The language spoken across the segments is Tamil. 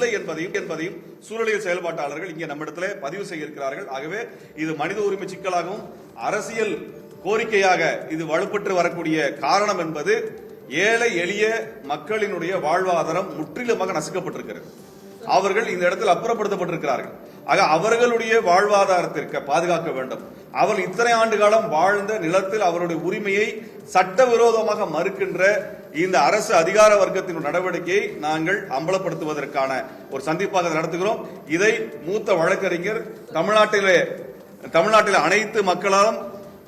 இல்லை என்பதையும் சூழலியல் செயல்பாட்டாளர்கள் இங்கே நம்மிடத்திலே பதிவு செய்ய இருக்கிறார்கள். ஆகவே இது மனித உரிமை சிக்கலாகவும் அரசியல் கோரிக்கையாக இது வலுப்பெற்று வரக்கூடிய காரணம் என்பது ஏழை எளிய மக்களினுடைய வாழ்வாதாரம் முற்றிலுமாக நசுக்கப்பட்டிருக்கிறது. அவர்கள் இந்த இடத்தில் அப்புறப்படுத்தப்பட்டிருக்கிறார்கள். ஆக அவர்களுடைய வாழ்வாதாரத்திற்கு பாதுகாக்க வேண்டும். அவர்கள் இத்தனை ஆண்டு காலம் வாழ்ந்த நிலத்தில் அவருடைய உரிமையை சட்டவிரோதமாக மறுக்கின்ற இந்த அரசு அதிகார வர்க்கத்தின் நடவடிக்கையை நாங்கள் அம்பலப்படுத்துவதற்கான ஒரு சந்திப்பாக நடத்துகிறோம். இதை மூத்த வழக்கறிஞர் தமிழ்நாட்டில் அனைத்து மக்களாலும்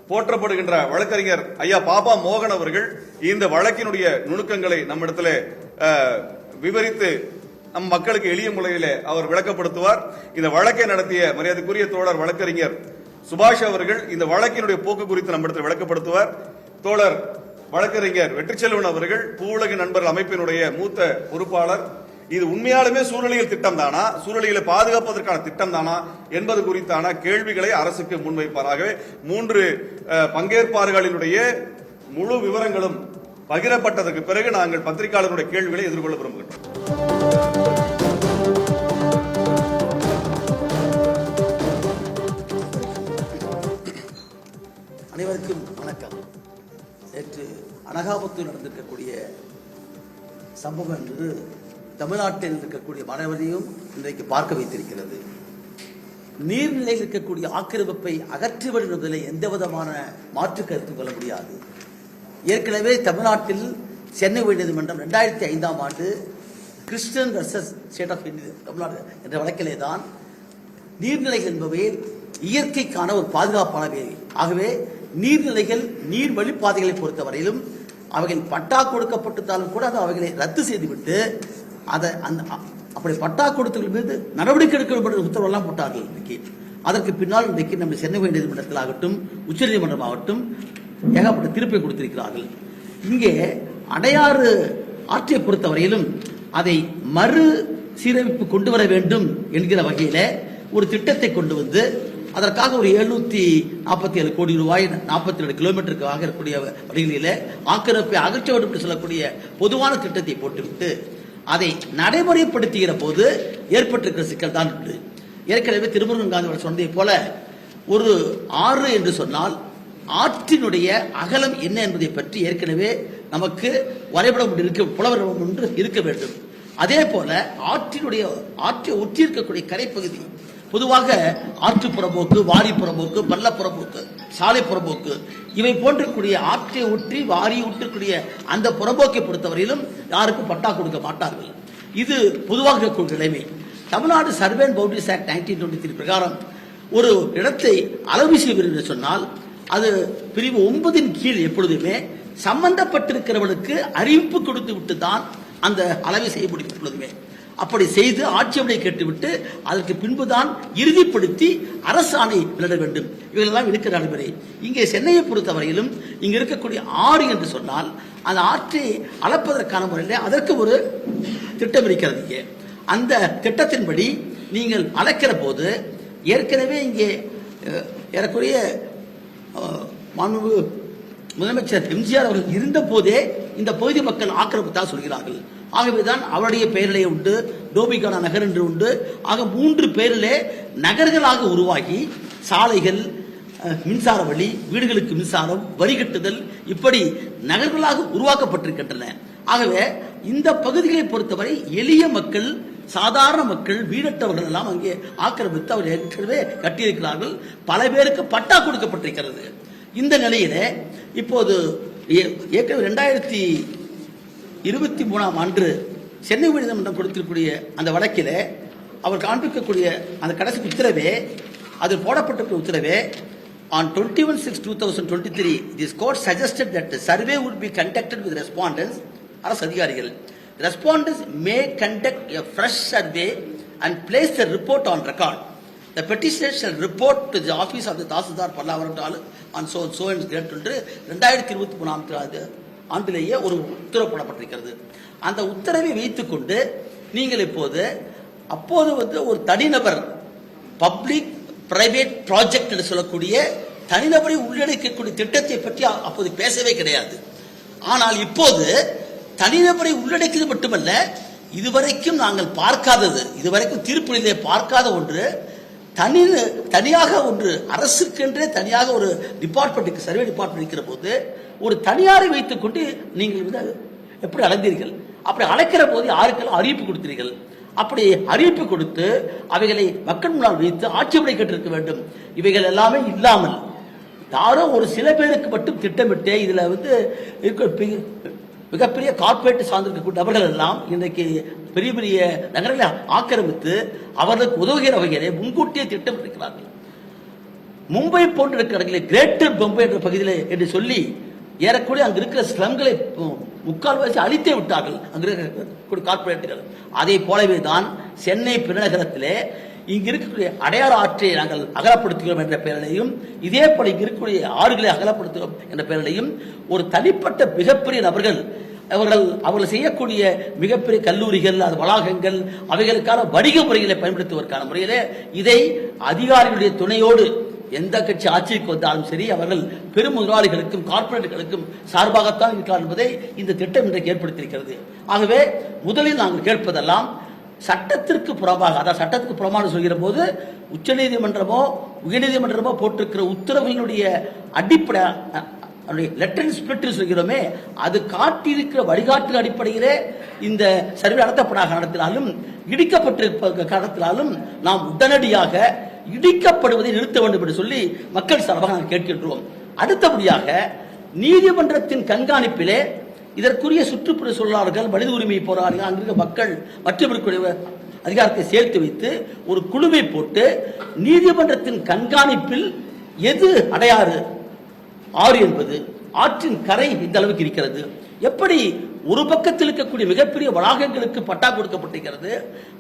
போற்றப்படுகின்ற வழக்கறிஞர் ஐயா பாபா மோகன் அவர்கள் இந்த வழக்கினுடைய நுணுக்கங்களை நம்மிடத்தில் விவரித்து நம் மக்களுக்கு எளிய முறையிலே அவர் விளக்கப்படுத்துவார். இந்த வழக்கை நடத்திய மரியாதைக்குரிய தோழர் வழக்கறிஞர் சுபாஷ் அவர்கள் இந்த வழக்கினுடைய போக்கு குறித்து நம்மிடத்தில் விளக்கப்படுத்துவார். தோழர் வழக்கறிஞர் வெற்றிச்செல்வன் அவர்கள் பூவுலக நண்பர்கள் அமைப்பினுடைய மூத்த பொறுப்பாளர். இது உண்மையாலுமே சூழலியல் திட்டம் தானா, சூழலியலை பாதுகாப்பதற்கான திட்டம் தானா என்பது குறித்தான கேள்விகளை அரசுக்கு முன்வைப்பாராகவே 3 பங்கேற்பாளர்களினுடைய முழு விவரங்களும் பகிரப்பட்டதற்கு பிறகு நாங்கள் பத்திரிகையாளர்களுடைய கேள்விகளை எதிர்கொள்ள விரும்புகின்றோம். அனைவருக்கும் வணக்கம். நேற்று அனகாபத்தில் நடந்திருக்கக்கூடிய சம்பவம் என்பது தமிழ்நாட்டில் இருக்கக்கூடிய மாணவர்களையும் இன்றைக்கு பார்க்க வைத்திருக்கிறது. நீர்நிலையில் இருக்கக்கூடிய ஆக்கிரமிப்பை அகற்றி வருவதில் எந்த விதமான மாற்று கருத்து கொள்ள முடியாது. ஏற்கனவே தமிழ்நாட்டில் சென்னை உயர்நீதிமன்றம் 2005ஆம் ஆண்டு Christian versus state of Tamil Nadu என்ற வழக்கிலே தான் நீர்நிலைகள் என்பவை இயற்கைக்கான ஒரு பாதுகாப்பானவை. ஆகவே நீர்நிலைகள் நீர் வழிப்பாதைகளை பொறுத்தவரையிலும் அவைகள் பட்டா கொடுக்கப்பட்டாலும் கூட அவைகளை ரத்து செய்துவிட்டு அப்படி பட்டா கொடுத்தவர்கள் மீது நடவடிக்கை எடுக்க வேண்டும் உத்தரவெல்லாம் போட்டார்கள். இன்றைக்கு அதற்கு பின்னால் இன்றைக்கு நம்ம சென்னை உயர்நீதிமன்றத்தில் ஆகட்டும் உச்சநீதிமன்றம் ஆகட்டும் ஏகப்பட்ட தீர்ப்பை கொடுத்திருக்கிறார்கள். இங்கே அடையாறு ஆற்றை பொறுத்தவரையிலும் அதை மறு சீரமைப்பு கொண்டு வர வேண்டும் என்கிற வகையில ஒரு திட்டத்தை கொண்டு வந்து அதற்காக ஒரு 747 கோடி ரூபாய் 47 கிலோமீட்டருக்காக இருக்கக்கூடிய வழிகளில ஆக்கிரமிப்பை அகற்ற வேண்டும் என்று சொல்லக்கூடிய பொதுவான திட்டத்தை போட்டுவிட்டு அதை நடைமுறைப்படுத்துகிற போது ஏற்பட்டிருக்கிற சிக்கல் தான் உண்டு. ஏற்கனவே திருமுருகன் காந்தி சொன்னதை போல ஒரு ஆறு என்று சொன்னால் ஆற்றினுடைய அகலம் என்ன என்பதை பற்றி ஏற்கனவே நமக்கு வரைபடம் புலவரம் ஒன்று இருக்க வேண்டும். அதே போல ஆற்றை ஒற்றி இருக்கக்கூடிய கரைப்பகுதி பொதுவாக ஆற்று புறம்போக்கு, வாரி புறம்போக்கு, பள்ள புறம்போக்கு, சாலை புறம்போக்கு இவை போன்றக்கூடிய ஆற்றை ஒற்றி வாரி ஒற்றக்கூடிய அந்த புறம்போக்கை பொறுத்தவரையிலும் யாருக்கும் பட்டா கொடுக்க மாட்டார்கள். இது பொதுவாக இருக்கக்கூடிய நிலைமை. Tamil Nadu survey and boundaries act 1923 பிரகாரம் ஒரு இடத்தை அளவு செய்வது என்று சொன்னால் அது பிரிவு 9 கீழ் எப்பொழுதுமே சம்பந்தப்பட்டிருக்கிறவர்களுக்கு அறிவிப்பு கொடுத்து விட்டு தான் அந்த அளவை செய்ய முடியும். எப்பொழுதுமே அப்படி செய்து ஆட்சேபனை கேட்டுவிட்டு அதற்கு பின்புதான் இறுதிப்படுத்தி அரசாணை வெளியிட வேண்டும். இவைகளெல்லாம் இருக்கிற நடைமுறை. இங்கே சென்னையை பொறுத்தவரையிலும் இங்க இருக்கக்கூடிய ஆறு என்று சொன்னால் அந்த ஆற்றை அளப்பதற்கான முறையில் அதற்கு ஒரு திட்டம் இருக்கிறது. இங்கே அந்த திட்டத்தின்படி நீங்கள் அளக்கிற போது ஏற்கனவே இங்கே ஏறக்குறைய மாண்பு முதலமைச்சர் எம்ஜிஆர் அவர்கள் இருந்த போதே இந்த பகுதி மக்கள் ஆக்கிரமித்தாக சொல்கிறார்கள். ஆகவேதான் அவருடைய பெயரிலே உண்டு, டோபிகானா நகர் என்று உண்டு. ஆக 3 பேரிலே நகர்களாக உருவாகி சாலைகள், மின்சார வழி, வீடுகளுக்கு மின்சாரம், வரி கட்டுதல் இப்படி நகர்களாக உருவாக்கப்பட்டிருக்கின்றன. ஆகவே இந்த பகுதிகளை பொறுத்தவரை எளிய மக்கள், சாதாரண மக்கள், வீடற்றவர்கள் எல்லாம் அங்கே ஆக்கிரமித்து அவர்கள் ஏற்கனவே கட்டியிருக்கிறார்கள். பல பேருக்கு பட்டா கொடுக்கப்பட்டிருக்கிறது. இந்த நிலையில இப்போது ஏற்கனவே 2023ஆம் ஆண்டு சென்னை உயர்நீதிமன்றம் கொடுத்திருக்கக்கூடிய அந்த வழக்கில் அவர் காண்பிக்கக்கூடிய அந்த கடைசி உத்தரவே, அதில் போடப்பட்டிருக்கிற உத்தரவே, on 21/6/2023 this court suggested that the survey would be conducted with respondents, அரசு அதிகாரிகள். Respondents may conduct a fresh survey and place the report on record. The petitioner shall report to the office of the Tahsildar Pallavaram on so and date என்று 2023ஆம் ஆண்டிலேயே ஒரு உத்தரவு போடப்பட்டிருக்கிறது. அந்த உத்தரவை வைத்துக் கொண்டு நீங்கள் அப்போது ஒரு தனிநபர் பப்ளிக் பிரைவேட் ப்ராஜெக்ட் என்று சொல்லக்கூடிய தனிநபரை உள்ளடக்கக்கூடிய திட்டத்தை பற்றி அப்போது பேசவே கிடையாது. ஆனால் இப்போது தனிநபரை உள்ளடக்கியது மட்டுமல்ல, இதுவரைக்கும் நாங்கள் பார்க்காதது, இதுவரைக்கும் தீர்ப்புகளிலே பார்க்காத ஒன்று, தனியாக ஒன்று அரசுக்கென்றே தனியாக ஒரு டிபார்ட்மெண்ட்டுக்கு சர்வே டிபார்ட்மெண்ட் இருக்கிற போது ஒரு தனியாரை வைத்துக் கொண்டு நீங்கள் எப்படி அழைந்தீர்கள்? அப்படி அழைக்கிற போது யாருக்கெல்லாம் அறிவிப்பு கொடுத்தீர்கள்? அப்படி அறிவிப்பு கொடுத்து அவைகளை மக்கள் முன்னால் வைத்து ஆட்சேபனை கேட்டிருக்க வேண்டும். இவைகள் எல்லாமே இல்லாமல் யாரோ ஒரு சில பேருக்கு மட்டும் திட்டமிட்டு இதுல மிகப்பெரிய கார்பரேட் சார்ந்திருக்கக்கூடிய நபர்கள் எல்லாம் இன்றைக்கு பெரிய பெரிய நகரங்களை ஆக்கிரமித்து அவர்களுக்கு உதவுகிற வகையிலே முன்கூட்டியே திட்டமிட்டிருக்கிறார்கள். மும்பை போன்ற இருக்கிற கிரேட்டர் மும்பை என்ற பகுதியில் என்று சொல்லி ஏறக்கூடிய அங்கு இருக்கிற ஸ்லம்களை முக்கால்வாசி அழித்தே விட்டார்கள் அங்கு இருக்கக்கூடிய கார்பரேட்டுகள். அதே போலவே தான் சென்னை பெருநகரத்திலே இங்கு இருக்கக்கூடிய அடையாறு ஆற்றை நாங்கள் அகலப்படுத்துகிறோம் என்ற பெயரிலையும், இதே போல இங்கு இருக்கக்கூடிய ஆறுகளை அகலப்படுத்துகிறோம் என்ற பெயரிலையும் ஒரு தனிப்பட்ட மிகப்பெரிய நபர்கள் அவர்கள் செய்யக்கூடிய மிகப்பெரிய கல்லூரிகள், அது வளாகங்கள், அவைகளுக்கான வணிக முறைகளை பயன்படுத்துவதற்கான முறையிலே இதை அதிகாரிகளுடைய துணையோடு எந்த கட்சி ஆட்சிக்கு வந்தாலும் சரி அவர்கள் பெரும் முதலாளிகளுக்கும் கார்பரேட்டுகளுக்கும் சார்பாகத்தான் இருக்கிறார் என்பதை இந்த திட்டம் இன்றைக்கு ஏற்படுத்தியிருக்கிறது. ஆகவே முதலில் நாங்கள் கேட்பதெல்லாம் சட்டத்திற்கு புறம்பாக, அதாவது சட்டத்துக்கு புறமான சொல்கிற போது உச்சநீதிமன்றமோ உயர்நீதிமன்றமோ போட்டிருக்கிற உத்தரவுகளுடைய அடிப்படை லெட்டர் ஸ்பிரிட் சொல்கிறோமே, அது காட்டியிருக்கிற வழிகாட்டு அடிப்படையிலே இந்த சர்வே நடத்தப்படாத காரணத்தினாலும் இடிக்கப்பட்டிருப்ப காரணத்தினாலும் நாம் உடனடியாக இடிக்கப்படுவதை நிறுத்த வேண்டும் என்று சொல்லி மக்கள் சார்பாக நாங்கள் கேட்கின்றோம். அடுத்தபடியாக நீதிமன்றத்தின் கண்காணிப்பிலே இதற்குரிய சுற்றுப்புற சொல்லாளர்கள், மனித உரிமை போராளிகள், அங்கிருக்க மக்கள் மற்றும் அதிகாரத்தை சேர்த்து வைத்து ஒரு குழுவை போட்டு நீதிமன்றத்தின் கண்காணிப்பில் எது அடையாறு ஆறு என்பது ஆற்றின் கரை இந்த அளவுக்கு இருக்கிறது, எப்படி ஒரு பக்கத்தில் இருக்கக்கூடிய மிகப்பெரிய வளாகங்களுக்கு பட்டா கொடுக்கப்பட்டிருக்கிறது,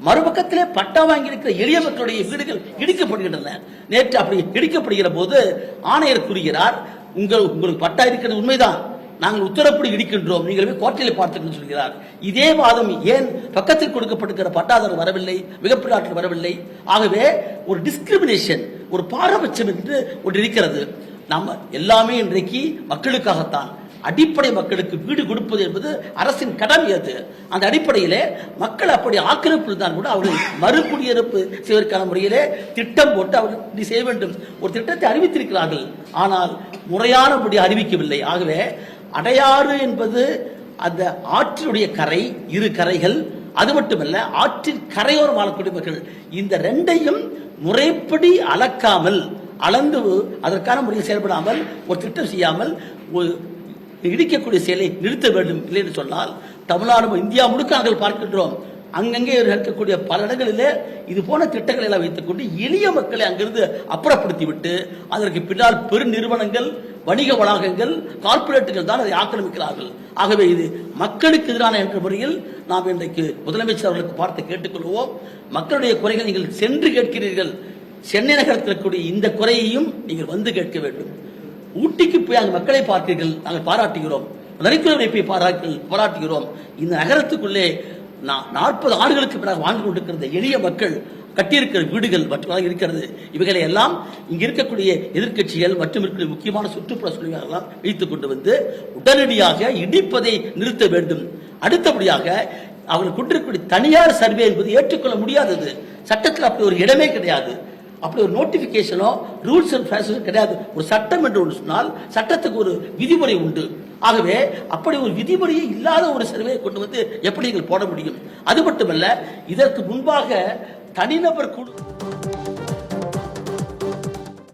மறுபக்கத்திலே பட்டா வாங்கியிருக்கிற எளிய மக்களுடைய வீடுகள் இடிக்கப்படுகின்றன. நேற்று அப்படி இடிக்கப்படுகிற போது ஆணையர் கூறுகிறார், உங்களுக்கு பட்டா இருக்கிறது உண்மைதான், நாங்கள் உத்தரப்படி இடிக்கின்றோம், நீங்கள் போய் கோர்ட்டில் பார்த்துக்கணும் சொல்கிறார். இதே வாதம் ஏன் பக்கத்தில் கொடுக்கப்பட்டிருக்கிற பட்டாதாரர் வரவில்லை, மிகப்பெரிய ஆற்றில் வரவில்லை? ஆகவே ஒரு டிஸ்கிரிமினேஷன், ஒரு பாரபட்சம் என்று ஒன்று இருக்கிறது. நம்ம எல்லாமே இன்றைக்கு மக்களுக்காகத்தான், அடிப்படை மக்களுக்கு வீடு கொடுப்பது என்பது அரசின் கடமை. அது அந்த அடிப்படையிலே மக்கள் அப்படி ஆக்கிரமிப்பில் தான் கூட அவர்கள் மறுகுடியிருப்பு செய்வதற்கான முறையிலே திட்டம் போட்டு அவர்கள் செய்ய வேண்டும். ஒரு திட்டத்தை அறிவித்திருக்கிறார்கள், ஆனால் முறையானபடி அறிவிக்கவில்லை. ஆகவே அடையாறு என்பது அந்த ஆற்றினுடைய கரை, இரு கரைகள், அது மட்டுமல்ல ஆற்றின் கரையோரம் வாழக்கூடிய மக்கள், இந்த ரெண்டையும் முறைப்படி அளக்காமல், அளந்து அதற்கான முறையில் செயல்படாமல், ஒரு திட்டம் செய்யாமல் இடிக்கக்கூடிய செயலை நிறுத்த வேண்டும். இல்லை என்று சொன்னால் தமிழ்நாடு, இந்தியா முழுக்க நாங்கள் பார்க்கின்றோம், அங்கங்கே இருக்கக்கூடிய பல இடங்களிலே இது போன திட்டங்களை எல்லாம் வைத்துக் கொண்டு எளிய மக்களை அங்கிருந்து அப்புறப்படுத்தி விட்டு அதற்கு பின்னால் பெரு நிறுவனங்கள், வணிக வளாகங்கள், கார்பரேட்டுகள் தான் அதை ஆக்கிரமிக்கிறார்கள். ஆகவே இது மக்களுக்கு எதிரான என்ற முறையில் நாம் இன்றைக்கு முதலமைச்சர் அவர்களுக்கு பார்த்து கேட்டுக்கொள்வோம். மக்களுடைய குறைகள் நீங்கள் சென்று கேட்கிறீர்கள், சென்னை நகரத்தில் இருக்கக்கூடிய இந்த குறையையும் நீங்கள் வந்து கேட்க வேண்டும். ஊட்டிக்கு போய் அங்கு மக்களை பார்க்கிறீர்கள், நாங்கள் பாராட்டுகிறோம். நரிக்குறவை போய் பாராட்டுகிறோம். இந்த நகரத்துக்குள்ளே 40 ஆண்டுகளுக்கு பிறகு வாழ்ந்து கொண்டிருக்கிற எளிய மக்கள் கட்டியிருக்கிற வீடுகள் மற்றும் இருக்கிறது. இவைகளை எல்லாம் இங்க இருக்கக்கூடிய எதிர்க்கட்சிகள் மற்றும் இருக்கக்கூடிய முக்கியமான சுற்றுப்புற சூழல்கள் எல்லாம் வைத்துக் கொண்டு வந்து உடனடியாக இடிப்பதை நிறுத்த வேண்டும். அடுத்தபடியாக அவர்கள் கொண்டிருக்கக்கூடிய தனியார் சர்வே என்பது ஏற்றுக்கொள்ள முடியாதது. சட்டத்தில் அப்படி ஒரு இடமே கிடையாது, அப்படி ஒரு நோட்டிபிகேஷனோ ரூல்ஸ் அண்ட் ஃபேஷன் கிடையாது. ஒரு சட்டம் என்று ஒன்று சொன்னால் சட்டத்துக்கு ஒரு விதிமுறை உண்டு. ஆகவே அப்படி ஒரு விதிமுறையே இல்லாத ஒரு சர்வே கொண்டு வந்து எப்படி நீங்கள் போட முடியும்? அது மட்டுமல்ல, இதற்கு முன்பாக தனிநபர் குழு